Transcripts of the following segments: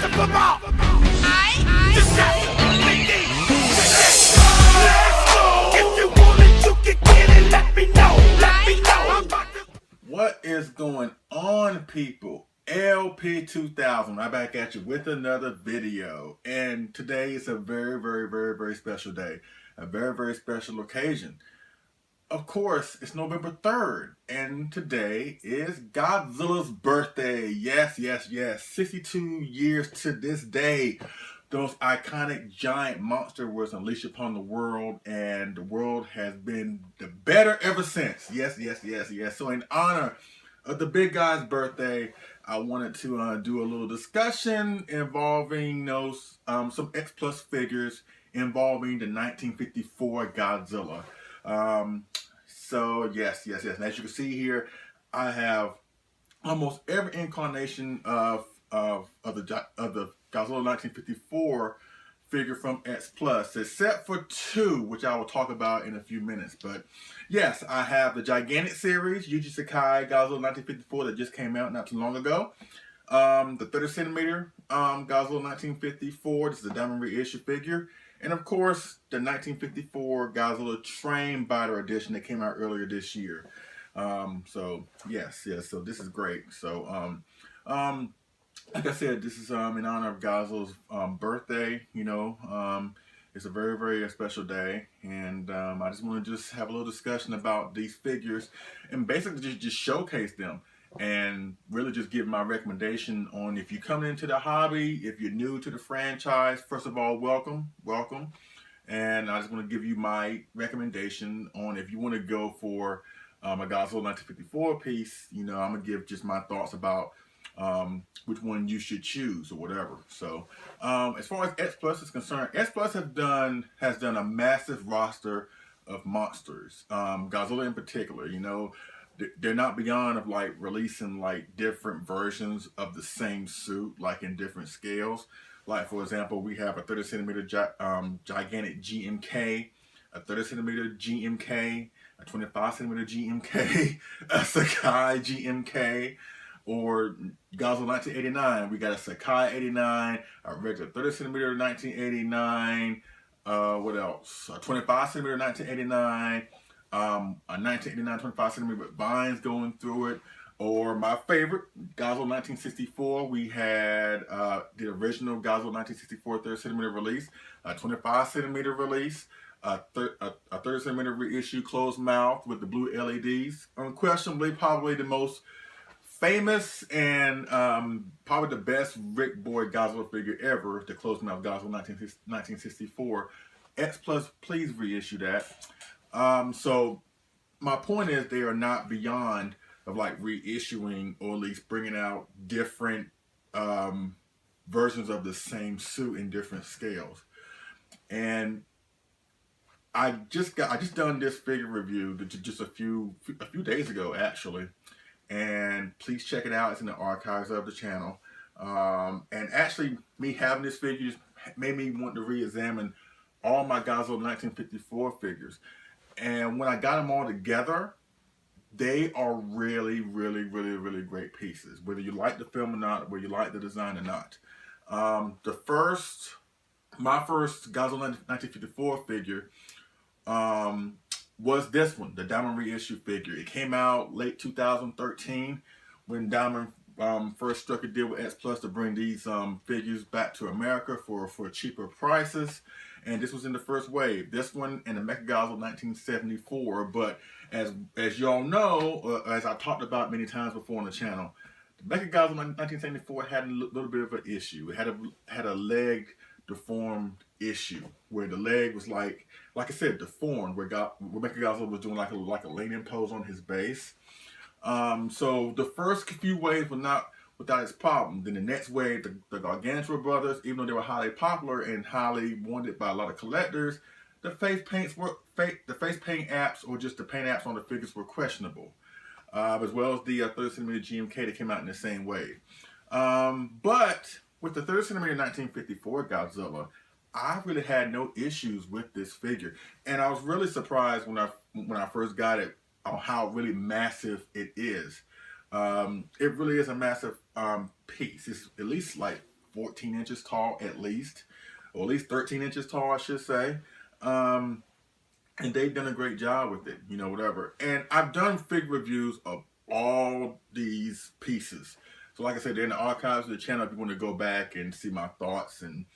the football. Just that. Let's go. If you want it, you can get it. Let me know. Let me know. What is going on, people? LP 2000, I'm back at you with another video, and today is a very special day, a very special occasion. Of course, it's November 3rd, and today is Godzilla's birthday. Yes, 62 years to this day. The most iconic giant monster was unleashed upon the world, and the world has been the better ever since. Yes. So in honor of the big guy's birthday, I wanted to do a little discussion involving some X Plus figures involving the 1954 Godzilla. So yes. And as you can see here, I have almost every incarnation of the Godzilla 1954 figure from X Plus, except for two, which I will talk about in a few minutes. But yes, I have the gigantic series, Yuji Sakai Godzilla 1954 that just came out not too long ago. The 30 centimeter Godzilla 1954, this is a diamond reissue figure. And of course, the 1954 Godzilla Train Biter edition that came out earlier this year. So yes, so this is great. So like I said, this is in honor of Godzilla's birthday. It's a very special day, and I just want to just have a little discussion about these figures and basically just showcase them and really just give my recommendation on if you're coming into the hobby, if you're new to the franchise. First of all, welcome, and I just want to give you my recommendation on if you want to go for a Godzilla 1954 piece. I'm gonna give just my thoughts about which one you should choose or whatever. So as far as X Plus is concerned, X Plus has done a massive roster of monsters. Godzilla in particular, they're not beyond of like releasing like different versions of the same suit, like in different scales. Like for example, we have a 30 centimeter gigantic GMK, a 30 centimeter GMK, a 25 centimeter GMK, a Sakai GMK, or Godzilla 1989. We got a Sakai 89, a regular 30 centimeter 1989. What else? A 25 centimeter 1989. A 1989 25 centimeter with vines going through it. Or my favorite, Godzilla 1964. We had the original Godzilla 1964 30 centimeter release, a 25 centimeter release, a 30 centimeter reissue closed mouth with the blue LEDs. Unquestionably, probably the most famous and probably the best Rick Boy Godzilla figure ever, the closed mouth Godzilla 1964. X Plus, please reissue that. So my point is, they are not beyond of like reissuing or at least bringing out different versions of the same suit in different scales. And I just done this figure review just a few days ago actually, and please check it out. It's in the archives of the channel. And actually, me having this figure just made me want to re-examine all my Godzilla 1954 figures. And when I got them all together, they are really great pieces. Whether you like the film or not, whether you like the design or not. My first Godzilla 1954 figure was this one, the Diamond reissue figure. It came out late 2013 when Diamond first struck a deal with X Plus to bring these figures back to America for cheaper prices. And this was in the first wave. This one and the Mechagodzilla 1974. But as y'all know, as I talked about many times before on the channel, the Mechagodzilla 1974 had a little bit of an issue. It had a leg deformed issue where the leg was like I said, deformed, where Mechagodzilla was doing like a leaning pose on his base. So the first few waves were not without its problem. Then the next wave, the Gargantua brothers, even though they were highly popular and highly wanted by a lot of collectors, the face paint apps or just the paint apps on the figures were questionable, as well as the 30 centimeter GMK that came out in the same wave. But with the 30 centimeter 1954 Godzilla, I really had no issues with this figure, and I was really surprised when I first got it on how really massive it is. It really is a massive piece. It's at least like 14 inches tall at least, or at least 13 inches tall, I should say. And they've done a great job with it, you know, whatever. And I've done figure reviews of all these pieces. So like I said, they're in the archives of the channel if you want to go back and see my thoughts and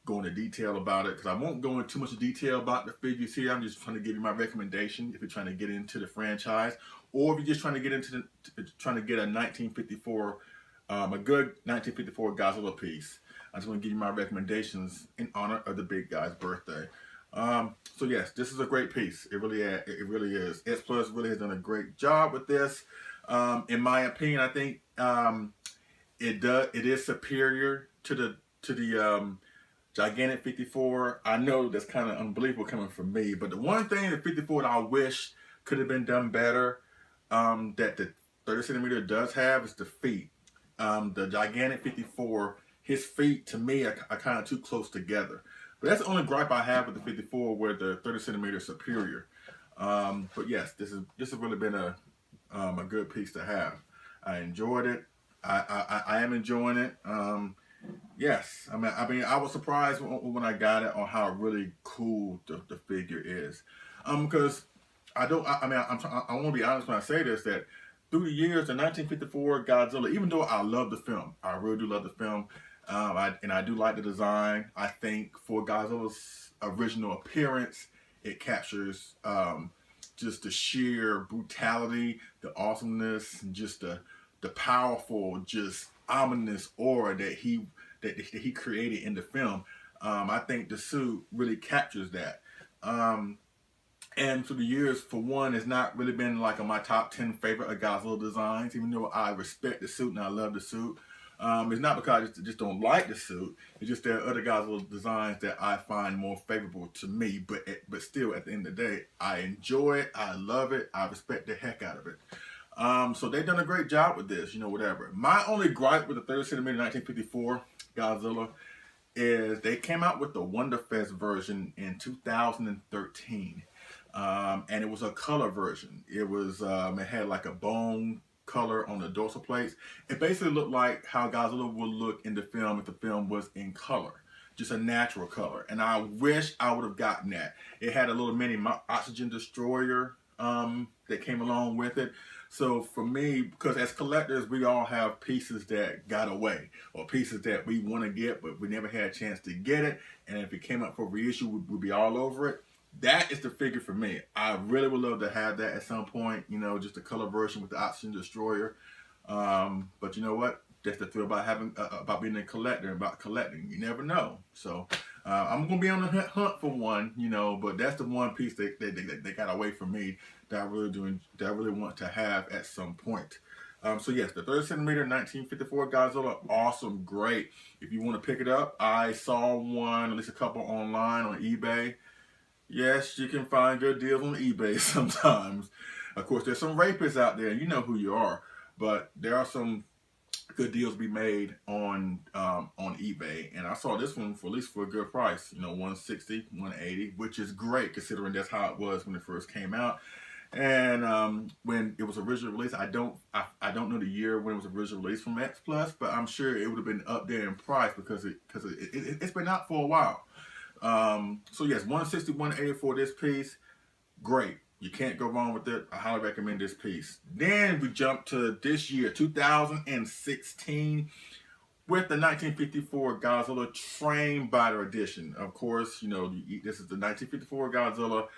go into detail about it, because I won't go into too much detail about the figures here. I'm just trying to give you my recommendation if you're trying to get into the franchise, or if you're just trying to get into trying to get a 1954, a good 1954 Godzilla piece. I just want to give you my recommendations in honor of the big guy's birthday. So yes, this is a great piece. It really is. S Plus really has done a great job with this. In my opinion, I think it is superior to the gigantic 54. I know that's kind of unbelievable coming from me, but the one thing the 54 that I wish could have been done better, that the 30 centimeter does have, is the feet. The gigantic 54, his feet to me are kind of too close together. But that's the only gripe I have with the 54, where the 30 centimeter is superior. But yes, this has really been a good piece to have. I enjoyed it. I am enjoying it. Yes, I mean, I was surprised when I got it on how really cool the figure is. Because I want to be honest when I say this, that through the years, the 1954 Godzilla, even though I love the film, I really do love the film, and I do like the design. I think for Godzilla's original appearance, it captures just the sheer brutality, the awesomeness, and just the powerful, just ominous aura that he created in the film. I think the suit really captures that. And through the years, for one, it's not really been like my top 10 favorite of Godzilla designs, even though I respect the suit and I love the suit. It's not because I just don't like the suit. It's just there are other Godzilla designs that I find more favorable to me. But still, at the end of the day, I enjoy it. I love it. I respect the heck out of it. So they've done a great job with this, you know, whatever. My only gripe with the 30 centimeter 1954 Godzilla is they came out with the Wonderfest version in 2013. And it was a color version. It had like a bone color on the dorsal plates. It basically looked like how Godzilla would look in the film if the film was in color, just a natural color. And I wish I would have gotten that. It had a little mini oxygen destroyer that came along with it. So for me, because as collectors, we all have pieces that got away, or pieces that we want to get, but we never had a chance to get it. And if it came up for reissue, we'd be all over it. That is the figure for me. I really would love to have that at some point, you know, just a color version with the oxygen destroyer. But you know what? That's the thrill about being a collector and about collecting. You never know. So I'm gonna be on the hunt for one, you know. But that's the one piece they got away from me that I really want to have at some point. So yes, the 30 centimeter 1954 Godzilla, awesome, great. If you want to pick it up, I saw one, at least a couple online on eBay. Yes, you can find good deals on eBay sometimes. Of course, there's some rapists out there, and you know who you are. But there are some good deals to be made on eBay, and I saw this one for at least for a good price. You know, $160, $180, which is great considering that's how it was when it first came out. And when it was originally released, I don't know the year when it was originally released from X Plus, but I'm sure it would have been up there in price because it's been out for a while. So yes, $160, $180 for this piece. Great. You can't go wrong with it. I highly recommend this piece. Then we jump to this year, 2016, with the 1954 Godzilla Train Biter Edition. Of course, you know, this is the 1954 Godzilla.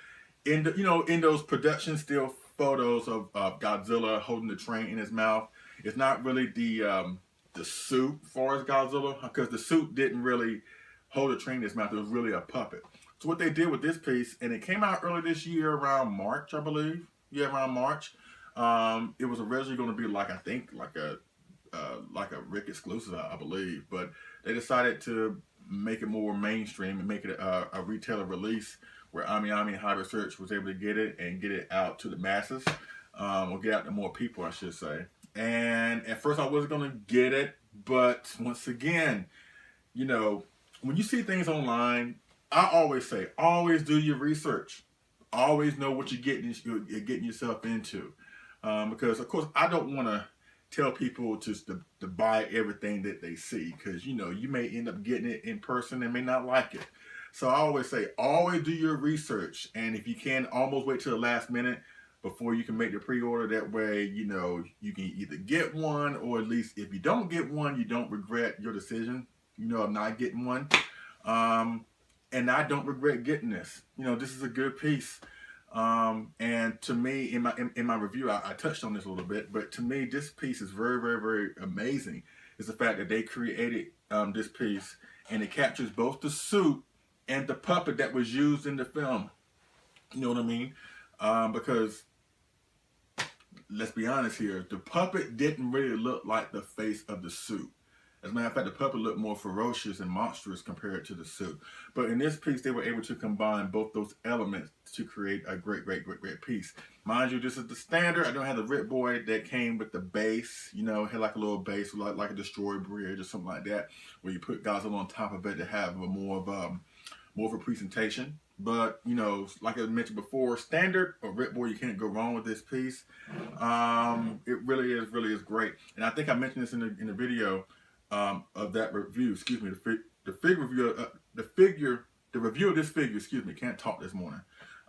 In those production still photos of Godzilla holding the train in his mouth. It's not really the suit for as Godzilla, because the suit didn't really hold a train in his mouth. It was really a puppet. So what they did with this piece, and it came out early this year around March, I believe. Yeah, around March. It was originally going to be like a Rick exclusive, I believe, but they decided to make it more mainstream and make it a retailer release where Ami High Research was able to get it and get it out to the masses, or get out to more people, I should say. And at first I wasn't going to get it, but once again, you know, when you see things online, I always say, always do your research. Always know what you're getting yourself into. Because, of course, I don't want to tell people just to buy everything that they see, because you know you may end up getting it in person and may not like it. So I always say, always do your research, and if you can, almost wait till the last minute before you can make the pre-order. That way, you know, you can either get one, or at least if you don't get one, you don't regret your decision, you know, of not getting one. And I don't regret getting this. You know, this is a good piece. And to me, in my review, I touched on this a little bit, but to me, this piece is very, very, very amazing. Is the fact that they created this piece, and it captures both the suit and the puppet that was used in the film. You know what I mean? Because let's be honest here, the puppet didn't really look like the face of the suit. As a matter of fact, the puppet looked more ferocious and monstrous compared to the suit. But in this piece, they were able to combine both those elements to create a great, great, great, great piece. Mind you, this is the standard. I don't have the Rip Boy that came with the base. You know, it had like a little base, like a destroyed bridge or something like that, where you put Godzilla on top of it to have more of a presentation. But you know, like I mentioned before, standard or Rip Boy, you can't go wrong with this piece. It really is great. And I think I mentioned this in the video. Of that review, excuse me, the review of this figure, excuse me, can't talk this morning.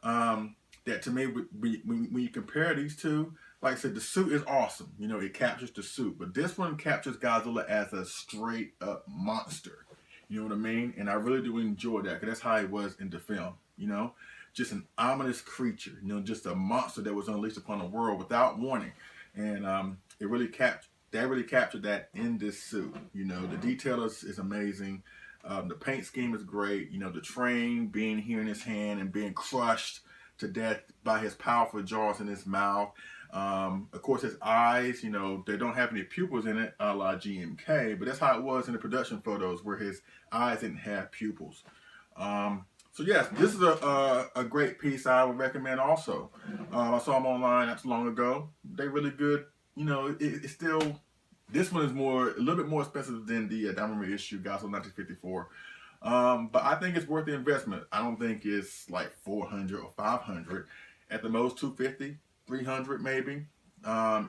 That to me, when you compare these two, like I said, the suit is awesome. You know, it captures the suit, but this one captures Godzilla as a straight up monster. You know what I mean? And I really do enjoy that, because that's how he was in the film. You know, just an ominous creature. You know, just a monster that was unleashed upon the world without warning, and it really captured. That really captured that in this suit. You know, the detail is amazing. The paint scheme is great. You know, the train being here in his hand and being crushed to death by his powerful jaws in his mouth. Of course, his eyes, you know, they don't have any pupils in it, a la GMK, but that's how it was in the production photos, where his eyes didn't have pupils. So yes, this is a great piece I would recommend also. I saw them online not too long ago. They're really good. You know, it's still, this one is a little bit more expensive than the Diamond reissue Godzilla 1954. But I think it's worth the investment. I don't think it's like 400 or 500. At the most 250, 300 maybe.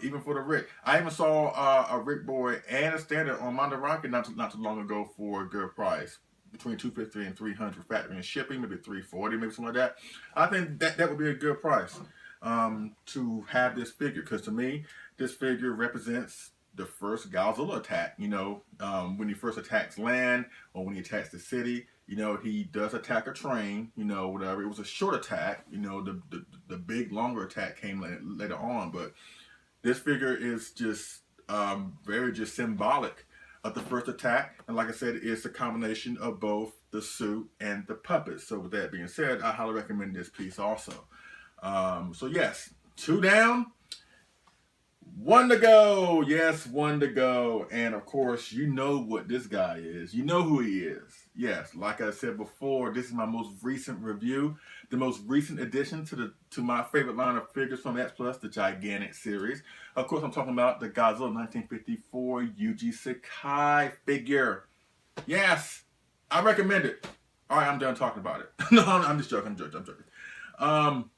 Even for the Rick. I even saw a Rick Boy and a standard on Mandarake not too long ago for a good price. Between 250 and 300, factoring in shipping, maybe 340, maybe something like that. I think that would be a good price to have this figure, because to me, this figure represents the first Godzilla attack. You know, when he first attacks land, or when he attacks the city, you know, he does attack a train, you know, whatever. It was a short attack, you know, the big, longer attack came later on, but this figure is just very just symbolic of the first attack. And like I said, it's a combination of both the suit and the puppet. So with that being said, I highly recommend this piece also. So yes, 2 down, 1 to go. Yes, 1 to go. And of course, you know what this guy is. You know who he is. Yes, like I said before, this is my most recent review, the most recent addition to my favorite line of figures from X Plus, the Gigantic series. Of course, I'm talking about the Godzilla 1954 Yuji Sakai figure. Yes, I recommend it. All right, I'm done talking about it. No, I'm just joking. I'm joking.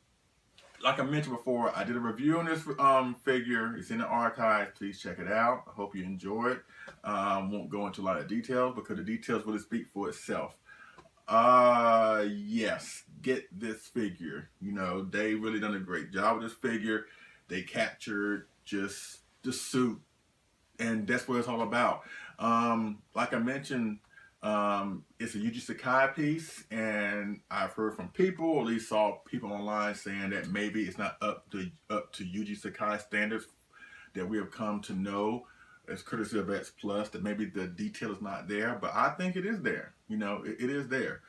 Like I mentioned before, I did a review on this figure. It's in the archives. Please check it out. I hope you enjoy it. Won't go into a lot of details, because the details really speak for itself. Yes, get this figure. You know, they really done a great job with this figure. They captured just the suit, and that's what it's all about. Like I mentioned, it's a Yuji Sakai piece, and I've heard from people, or at least saw people online saying that maybe it's not up to Yuji Sakai standards that we have come to know as courtesy of X Plus, that maybe the detail is not there, but I think it is there. You know, it is there.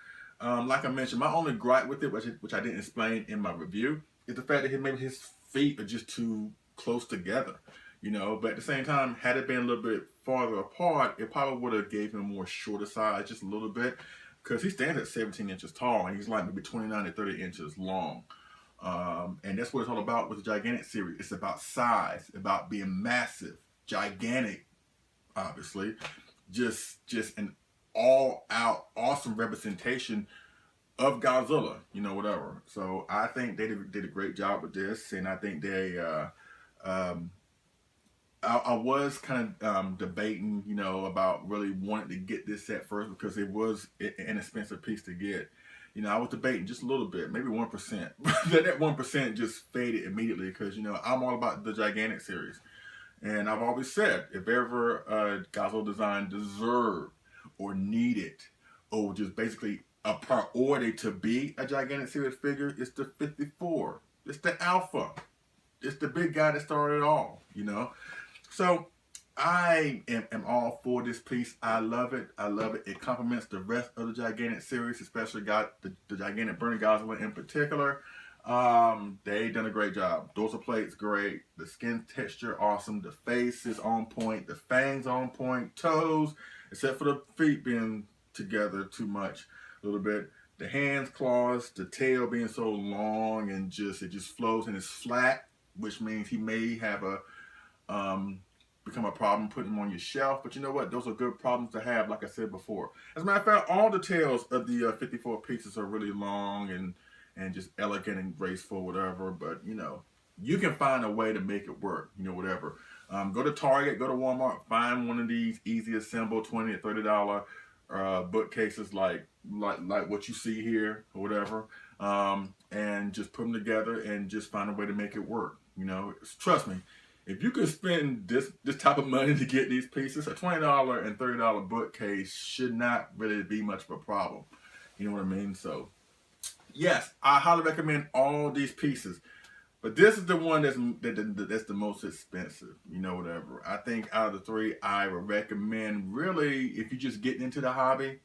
Like I mentioned, my only gripe with it, which I didn't explain in my review, is the fact that maybe his feet are just too close together. You know, but at the same time, had it been a little bit farther apart, it probably would have gave him more shorter size, just a little bit, because he stands at 17 inches tall, and he's like maybe 29 to 30 inches long. And that's what it's all about with the Gigantic series. It's about size, about being massive, gigantic, obviously, just an all-out awesome representation of Godzilla, you know, whatever. So I think they did a great job with this, and I think they I was kind of debating, you know, about really wanting to get this set first because it was an inexpensive piece to get. You know, I was debating just a little bit, maybe 1%. That 1% just faded immediately because, you know, I'm all about the Gigantic series. And I've always said, if ever a Godzilla design deserved or needed or just basically a priority to be a Gigantic series figure, it's the 54. It's the Alpha. It's the big guy that started it all, you know? So I am all for this piece. I love it. I love it. It complements the rest of the Gigantic series, especially got the Gigantic Burning Godzilla in particular. They done a great job. Dorsal plate's great. The skin texture, awesome. The face is on point. The fangs on point. Toes, except for the feet being together too much, a little bit. The hands, claws, the tail being so long and it just flows and it's flat, which means he may have a become a problem putting them on your shelf. But you know what? Those are good problems to have, like I said before. As a matter of fact, all the tails of the 54 pieces are really long and just elegant and graceful, whatever. But, you know, you can find a way to make it work, you know, whatever. Go to Target, go to Walmart, find one of these easy assemble $20 or $30 bookcases like what you see here or whatever, and just put them together and just find a way to make it work. You know, trust me, if you can spend this type of money to get these pieces, a $20 and $30 bookcase should not really be much of a problem. You know what I mean? So, yes, I highly recommend all these pieces. But this is the one that's the most expensive, you know, whatever. I think out of the three, I would recommend, really, if you're just getting into the hobby,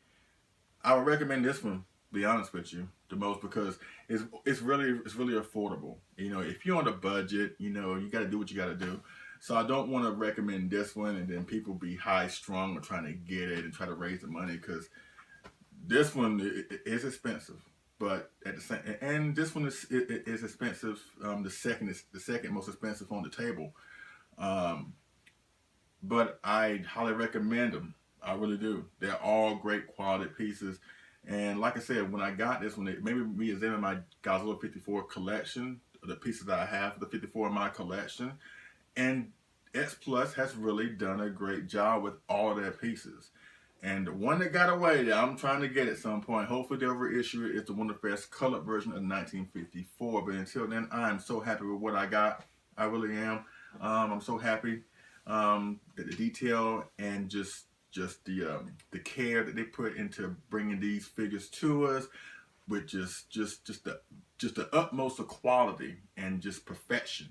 I would recommend this one, to be honest with you, the most, because it's really affordable. You know, if you're on a budget, you know, you got to do what you got to do. So I don't want to recommend this one and then people be high strung or trying to get it and try to raise the money, because this one is expensive. But at the same, and this one is expensive. The second most expensive on the table. But I highly recommend them. I really do. They're all great quality pieces. And like I said, when I got this one, it made me examine my Godzilla 54 collection, the pieces that I have for the 54 in my collection. And X Plus has really done a great job with all of their pieces. And the one that got away that I'm trying to get at some point, hopefully they'll reissue it, is the Wonderfest colored version of 1954. But until then, I'm so happy with what I got. I really am. I'm so happy that the detail and just the care that they put into bringing these figures to us, with just the utmost of quality and just perfection.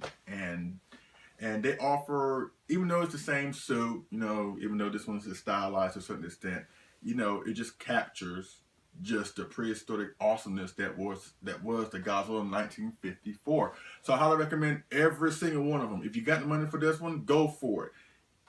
And they offer, even though it's the same suit, you know, even though this one's stylized to a certain extent, you know, it just captures just the prehistoric awesomeness that was the Godzilla in 1954. So I highly recommend every single one of them. If you got the money for this one, go for it.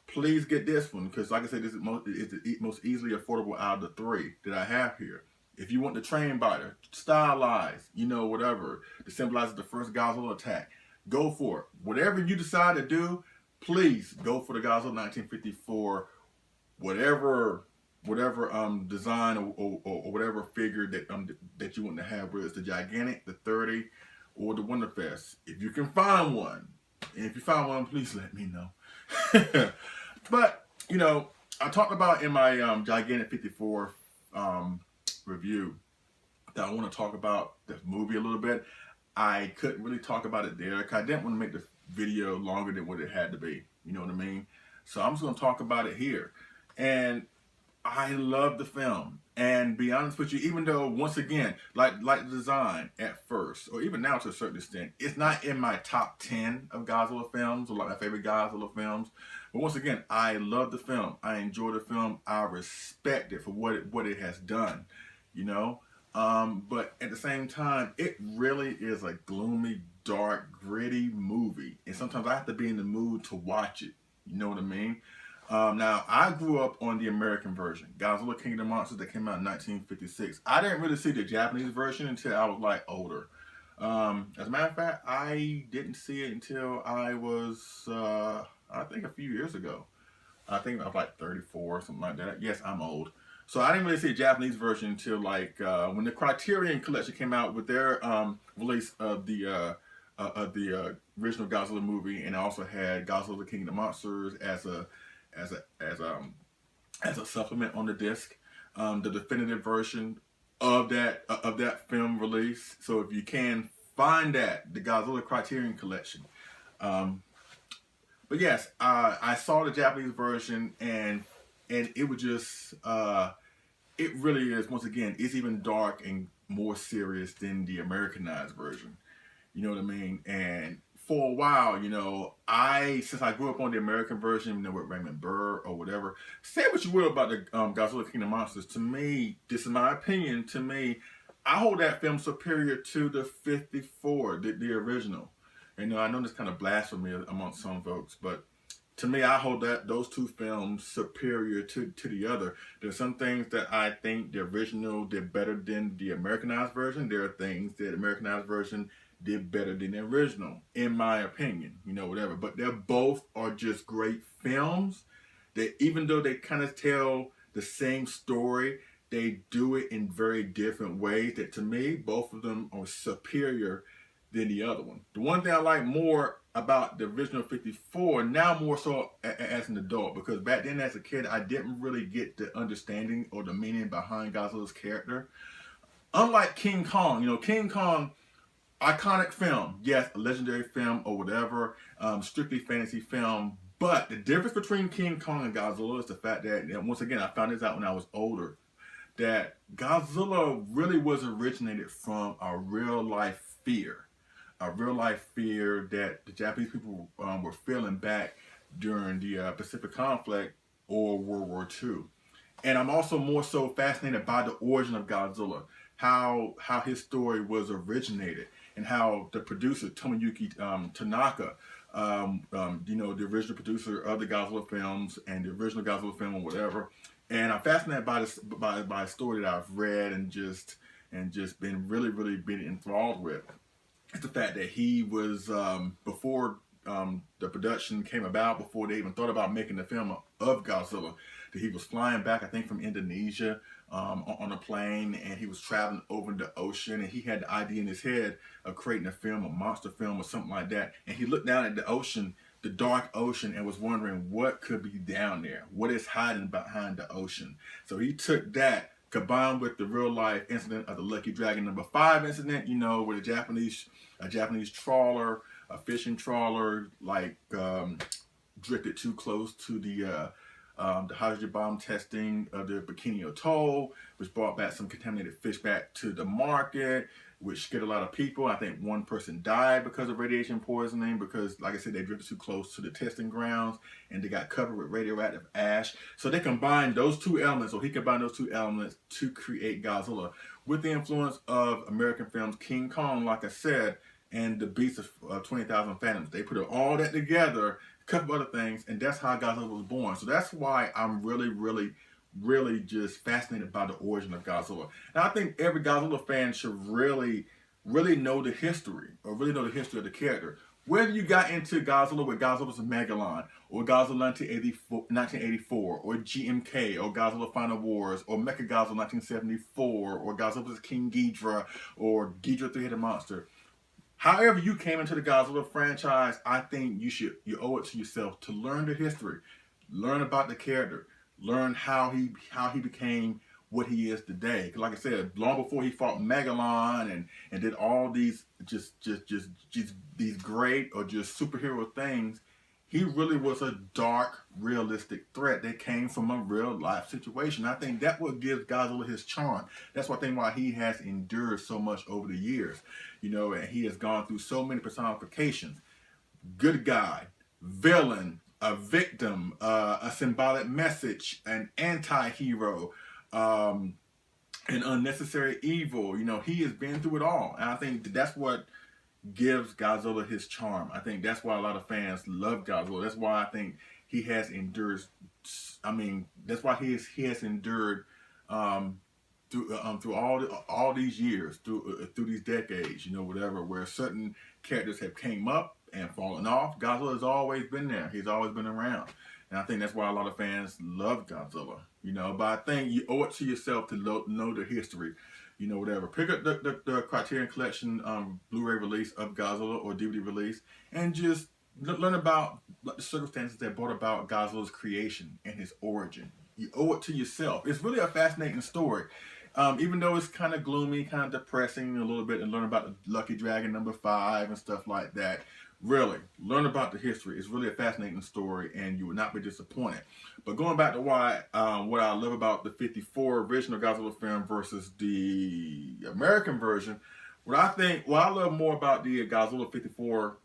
Please get this one, because like I said, this is the most easily affordable out of the three that I have here. If you want the train biter, stylized, you know, whatever, to symbolize the first Godzilla attack, go for it. Whatever you decide to do, please go for the Godzilla 1954, whatever design or whatever figure that you want to have, whether it's the Gigantic, the 30, or the Wonderfest. If you can find one, and if you find one, please let me know. But, you know, I talked about in my Gigantic 54 review that I want to talk about the movie a little bit. I couldn't really talk about it there because I didn't want to make the video longer than what it had to be. You know what I mean? So I'm just going to talk about it here. And I love the film. And be honest with you, even though, once again, like the design at first, or even now to a certain extent, it's not in my top 10 of Godzilla films, or like my favorite Godzilla films. But once again, I love the film. I enjoy the film. I respect it for what it has done, you know? But at the same time, it really is a gloomy, dark, gritty movie. And sometimes I have to be in the mood to watch it. You know what I mean? Now, I grew up on the American version, Godzilla King of the Monsters, that came out in 1956. I didn't really see the Japanese version until I was like older. As a matter of fact, I didn't see it until I was, I think a few years ago. I think I was like 34 or something like that. Yes, I'm old. So I didn't really see a Japanese version until like when the Criterion Collection came out with their release of the original Godzilla movie, and I also had Godzilla King of the Monsters as a as a as as a supplement on the disc, the definitive version of that film release. So if you can find that, the Godzilla Criterion Collection. Um, but yes, I saw the Japanese version, and it was just it really is, once again, it's even dark and more serious than the Americanized version. You know what I mean? And for a while, since I grew up on the American version, with Raymond Burr or whatever, say what you will about the Godzilla King of Monsters. To me, this is my opinion. To me, I hold that film superior to the '54, the original. I know this kind of blasphemy amongst some folks, but to me, I hold those two films superior to the other. There's some things that I think the original did better than the Americanized version. There are things that the Americanized version did better than the original, in my opinion. Whatever. But they both are just great films. That even though they kind of tell the same story, they do it in very different ways. That to me, both of them are superior than the other one. The one thing I like more about the original '54, now more so as an adult, because back then as a kid, I didn't really get the understanding or the meaning behind Godzilla's character. Unlike King Kong, King Kong, iconic film, yes, a legendary film or whatever, strictly fantasy film, but the difference between King Kong and Godzilla is the fact that, and once again, I found this out when I was older, that Godzilla really was originated from a real life fear. A real life fear that the Japanese people were feeling back during the Pacific conflict or World War II. And I'm also more so fascinated by the origin of Godzilla, how his story was originated, and how the producer Tomoyuki Tanaka, the original producer of the Godzilla films and the original Godzilla film or whatever. And I'm fascinated by this by a story that I've read and just been really been enthralled with. It's the fact that he was, before the production came about, before they even thought about making the film of Godzilla, that he was flying back, I think, from Indonesia on a plane, and he was traveling over the ocean, and he had the idea in his head of creating a film, a monster film or something like that. And he looked down at the ocean, the dark ocean, and was wondering what could be down there, what is hiding behind the ocean. So he took that, combined with the real life incident of the Lucky Dragon #5 incident, where a Japanese trawler, a fishing trawler, drifted too close to the hydrogen bomb testing of the Bikini Atoll, which brought back some contaminated fish back to the market, which scared a lot of people. I think one person died because of radiation poisoning because, like I said, they drifted too close to the testing grounds and they got covered with radioactive ash. So they combined those two elements, or he combined those two elements to create Godzilla with the influence of American films, King Kong, like I said, and The Beast of 20,000 Fathoms. They put all that together, a couple other things, and that's how Godzilla was born. So that's why I'm really just fascinated by the origin of Godzilla. And I think every Godzilla fan should really know the history, or really know the history of the character. Whether you got into Godzilla with Godzilla's Megalon, or Godzilla 1984, or GMK, or Godzilla Final Wars, or Mechagodzilla 1974, or Godzilla's King Ghidorah, or Ghidorah Three-Headed Monster. However you came into the Godzilla franchise, I think you owe it to yourself to learn the history, learn about the character, learn how he became what he is today. Because like I said, long before he fought Megalon and did all these just these great or just superhero things, he really was a dark, realistic threat that came from a real life situation. I think that's what gives Godzilla his charm. That's one thing why he has endured so much over the years, and he has gone through so many personifications. Good guy, villain, a victim, a symbolic message, an anti-hero, an unnecessary evil. He has been through it all. And I think that's what gives Godzilla his charm. I think that's why a lot of fans love Godzilla. That's why I think he has endured. That's why he has endured through all these years, through these decades. Whatever, where certain characters have came up and fallen off, Godzilla has always been there. He's always been around. And I think that's why a lot of fans love Godzilla. But I think you owe it to yourself to know the history. you know, whatever. Pick up the Criterion Collection Blu-ray release of Godzilla or DVD release, and just learn about the circumstances that brought about Godzilla's creation and his origin. You owe it to yourself. It's really a fascinating story. Even though it's kind of gloomy, kind of depressing a little bit, and learn about the Lucky Dragon #5 and stuff like that. Really, learn about the history. It's really a fascinating story, and you will not be disappointed. But going back to why, what I love about the '54 original Godzilla film versus the American version, what I love more about the Godzilla '54,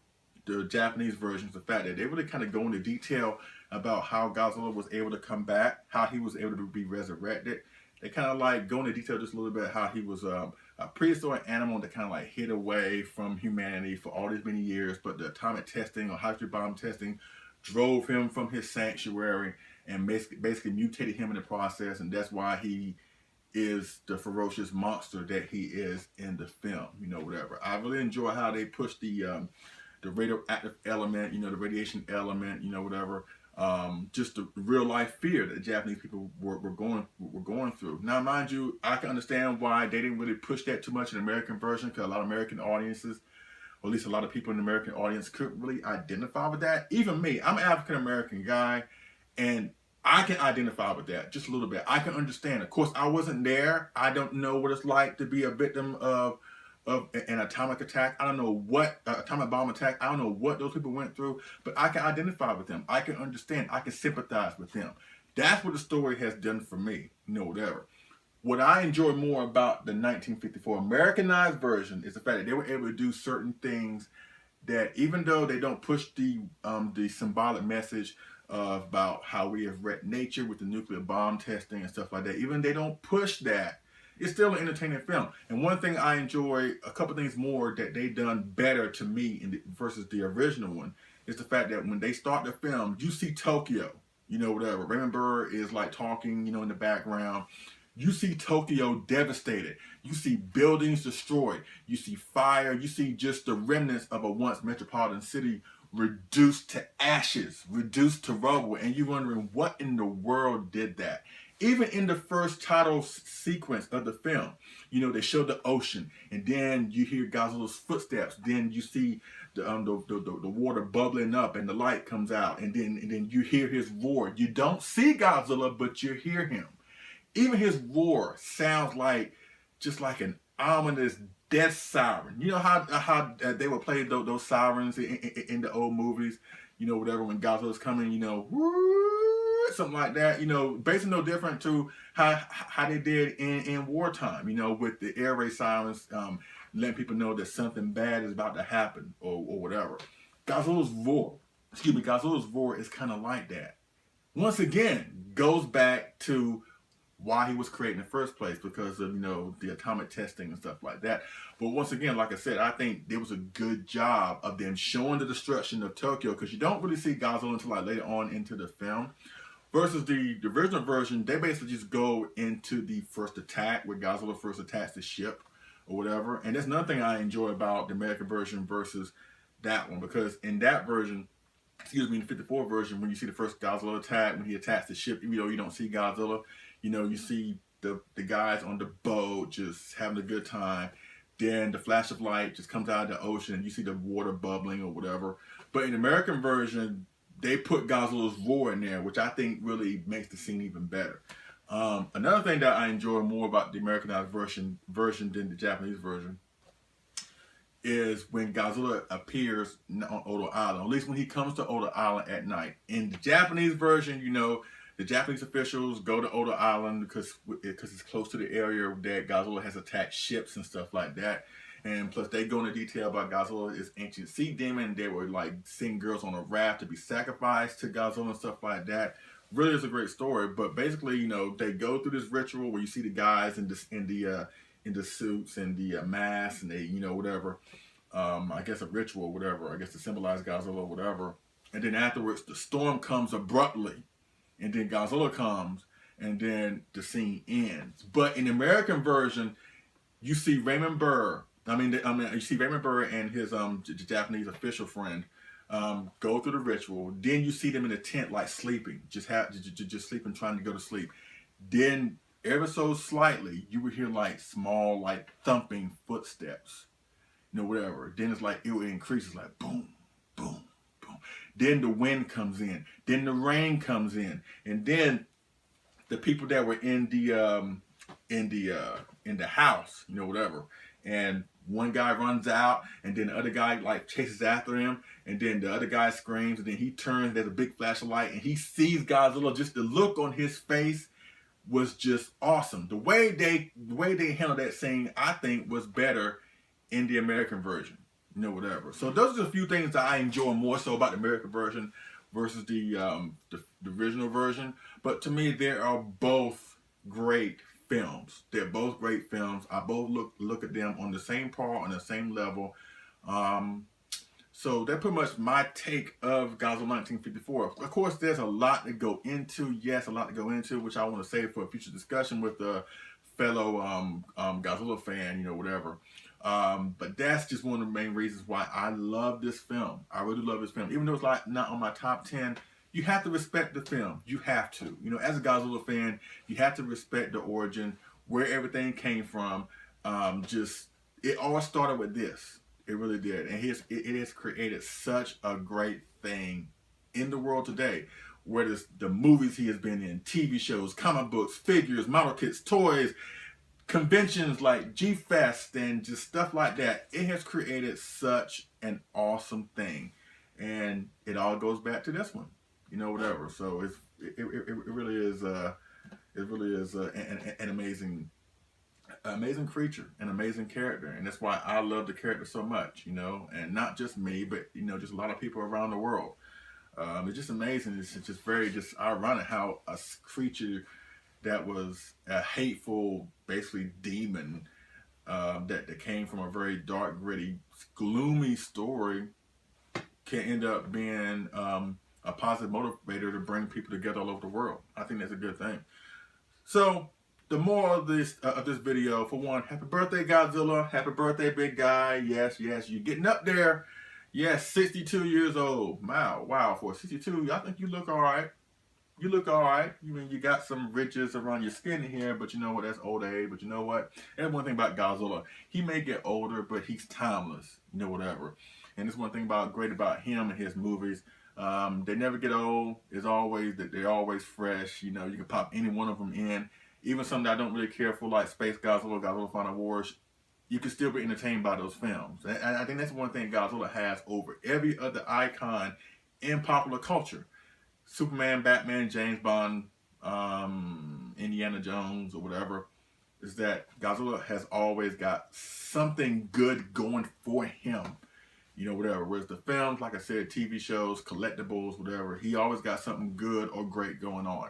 the Japanese version, is the fact that they really kind of go into detail about how Godzilla was able to come back, how he was able to be resurrected. They kind of like go into detail just a little bit how he was a prehistoric animal that kind of like hid away from humanity for all these many years, but the atomic testing or hydrogen bomb testing drove him from his sanctuary and basically mutated him in the process, and that's why he is the ferocious monster that he is in the film, you know, whatever. I really enjoy how they push the radioactive element, you know, the radiation element, you know, whatever. Just the real life fear that the Japanese people were going through. Now, mind you, I can understand why they didn't really push that too much in the American version, because a lot of American audiences, or at least a lot of people in the American audience, couldn't really identify with that. Even me, I'm an African American guy, and I can identify with that just a little bit. I can understand. Of course, I wasn't there. I don't know what it's like to be a victim of an atomic attack. I don't know what atomic bomb attack. I don't know what those people went through, but I can identify with them. I can understand. I can sympathize with them. That's what the story has done for me. You know, whatever. What I enjoy more about the 1954 Americanized version is the fact that they were able to do certain things that, even though they don't push the symbolic message about how we have wrecked nature with the nuclear bomb testing and stuff like that, even they don't push that, it's still an entertaining film. And one thing I enjoy, a couple things more that they done better to me versus the original one, is the fact that when they start the film, you see Tokyo, you know, whatever. Raymond Burr is like talking, you know, in the background. You see Tokyo devastated. You see buildings destroyed. You see fire. You see just the remnants of a once metropolitan city reduced to ashes, reduced to rubble. And you're wondering, what in the world did that? Even in the first title sequence of the film, you know, they show the ocean, and then you hear Godzilla's footsteps. Then you see the water bubbling up, and the light comes out, and then you hear his roar. You don't see Godzilla, but you hear him. Even his roar sounds like just like an ominous death siren. You know how they would play those sirens in the old movies, you know, whatever, when Godzilla's coming, you know, something like that, you know, basically no different to how they did in wartime, you know, with the air raid sirens, letting people know that something bad is about to happen or whatever. Godzilla's roar is kind of like that. Once again, goes back to why he was created in the first place, because of, you know, the atomic testing and stuff like that. But once again, like I said, I think there was a good job of them showing the destruction of Tokyo, because you don't really see Godzilla until like later on into the film. Versus the original version, they basically just go into the first attack, where Godzilla first attacks the ship or whatever. And that's another thing I enjoy about the American version versus that one, because in that version, in the 54 version, when you see the first Godzilla attack, when he attacks the ship, even though you don't see Godzilla, you know, you see the guys on the boat just having a good time. Then the flash of light just comes out of the ocean, and you see the water bubbling or whatever. But in the American version, they put Godzilla's roar in there, which I think really makes the scene even better. Another thing that I enjoy more about the Americanized version than the Japanese version is when Godzilla appears on Odo Island, at least when he comes to Odo Island at night. In the Japanese version, you know, the Japanese officials go to Odo Island because it's close to the area that Godzilla has attacked ships and stuff like that. And plus, they go into detail about Godzilla's ancient sea demon. They were like seeing girls on a raft to be sacrificed to Godzilla and stuff like that. Really is a great story. But basically, you know, they go through this ritual where you see the guys in the suits and the masks, and they, you know, whatever. I guess a ritual, whatever. I guess to symbolize Godzilla, whatever. And then afterwards, the storm comes abruptly, and then Godzilla comes, and then the scene ends. But in the American version, you see Raymond Burr. You see Raymond Burr and his Japanese official friend go through the ritual. Then you see them in a tent, like sleeping, just sleeping, trying to go to sleep. Then ever so slightly, you would hear like small, like thumping footsteps, you know, whatever. Then it's like, it would increase, it's like boom, boom, boom. Then the wind comes in, then the rain comes in, and then the people that were in the house, you know, whatever, and one guy runs out, and then the other guy like chases after him, and then the other guy screams, and then he turns, there's a big flash of light, and he sees Godzilla. Just the look on his face was just awesome. The way they handled that scene, I think, was better in the American version, you know, whatever. So those are a few things that I enjoy more so about the American version versus the original version. But to me, they are both great films. They're both great films. I both look at them on the same par, on the same level. So that's pretty much my take of Godzilla 1954. Of course, there's a lot to go into. Yes, a lot to go into, which I want to save for a future discussion with a fellow Godzilla fan, you know, whatever. But that's just one of the main reasons why I love this film. I really love this film. Even though it's like not on my top 10, you have to respect the film. You have to. You know, as a Godzilla fan, you have to respect the origin, where everything came from. It all started with this. It really did. And it has created such a great thing in the world today. Whether it's the movies he has been in, TV shows, comic books, figures, model kits, toys, conventions like G-Fest, and just stuff like that. It has created such an awesome thing. And it all goes back to this one. You know, whatever. So it really is an amazing creature, an amazing character, and that's why I love the character so much. You know, and not just me, but you know, just a lot of people around the world. It's just amazing. It's just very ironic how a creature that was a hateful, basically demon, that came from a very dark, gritty, gloomy story, can end up being a positive motivator to bring people together all over the world. I think that's a good thing. So the moral of this video, for one, happy birthday, Godzilla. Happy birthday, big guy. Yes, you're getting up there. Yes, 62 years old. Wow, for 62, I think you look all right. You look all right. You got some ridges around your skin here, but you know what? That's old age. But you know what? And one thing about Godzilla, he may get older, but he's timeless. You know, whatever. And this one thing great about him and his movies. They never get old. They're always fresh. You know, you can pop any one of them in. Even something I don't really care for, like Space Godzilla, Godzilla Final Wars, you can still be entertained by those films. And I think that's one thing Godzilla has over every other icon in popular culture. Superman, Batman, James Bond, Indiana Jones, or whatever, is that Godzilla has always got something good going for him. You know, whatever. Whereas the films, like I said, TV shows, collectibles, whatever, he always got something good or great going on.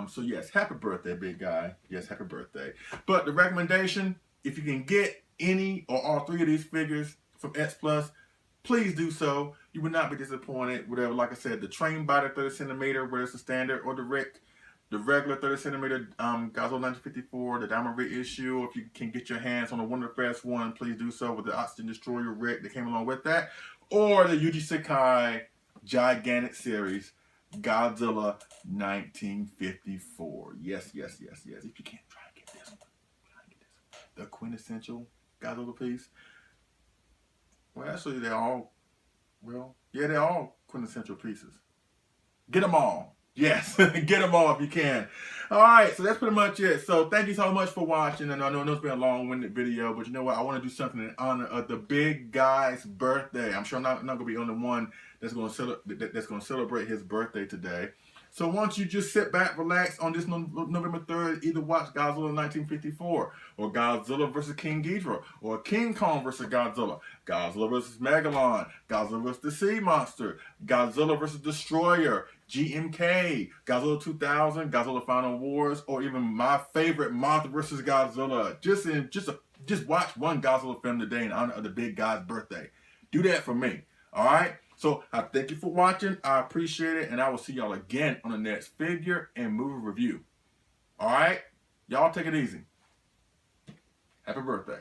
So yes, happy birthday, big guy. Yes, happy birthday. But the recommendation, if you can get any or all three of these figures from X Plus, please do so. You will not be disappointed. Whatever, like I said, the train body 30 centimeter, whether it's the standard or the regular 30 centimeter Godzilla 1954, the Diamond reissue. If you can get your hands on the Wonderfest one, please do so, with the Oxygen Destroyer Rick that came along with that, or the Yuji Sakai gigantic series Godzilla 1954. Yes. If you can't, try and get this one. The quintessential Godzilla piece. Well, actually, they're all quintessential pieces. Get them all. Yes, get them all if you can. All right, so that's pretty much it. So thank you so much for watching. And I know it's been a long-winded video, but you know what? I want to do something in honor of the big guy's birthday. I'm sure I'm not going to be the only one that's going to celebrate his birthday today. So once you just sit back, relax on this November 3rd, either watch Godzilla 1954, or Godzilla vs. King Ghidorah, or King Kong vs. Godzilla, Godzilla vs. Megalon, Godzilla vs. the Sea Monster, Godzilla vs. Destroyer, GMK, Godzilla 2000, Godzilla Final Wars, or even my favorite, Mothra vs. Godzilla. Just watch one Godzilla film today in honor of the big guy's birthday. Do that for me, all right? So I thank you for watching. I appreciate it, and I will see y'all again on the next figure and movie review. All right? Y'all take it easy. Happy birthday.